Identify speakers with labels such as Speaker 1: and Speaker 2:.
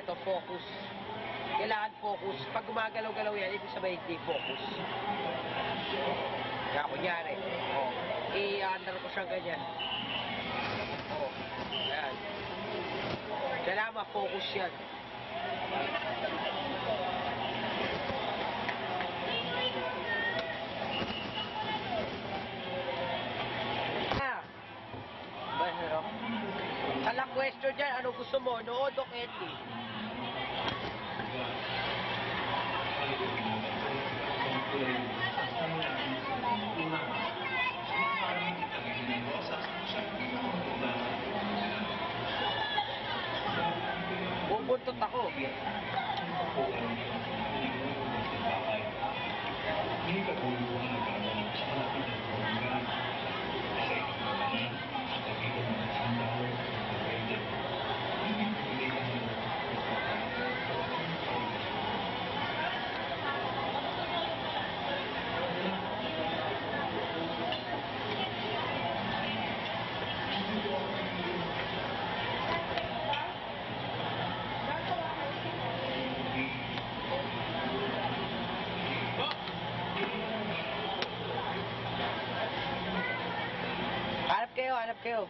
Speaker 1: ito, focus. Kailangan focus. Pag gumagalaw-galaw yan, ibig sabihin hindi focus. Kaya kunyari, i-under ko siyang ganyan. Ayan. Kailangan ma-focus yan. Alang question dyan, ano gusto mo? Nood o candy? Bubuntot ako.
Speaker 2: May katulungan na gano'n sa malapit na tulungan. Sa ikaw at nakita mo na ang dahil sa pwede. Hindi pwede ka na
Speaker 1: Hanap kayo.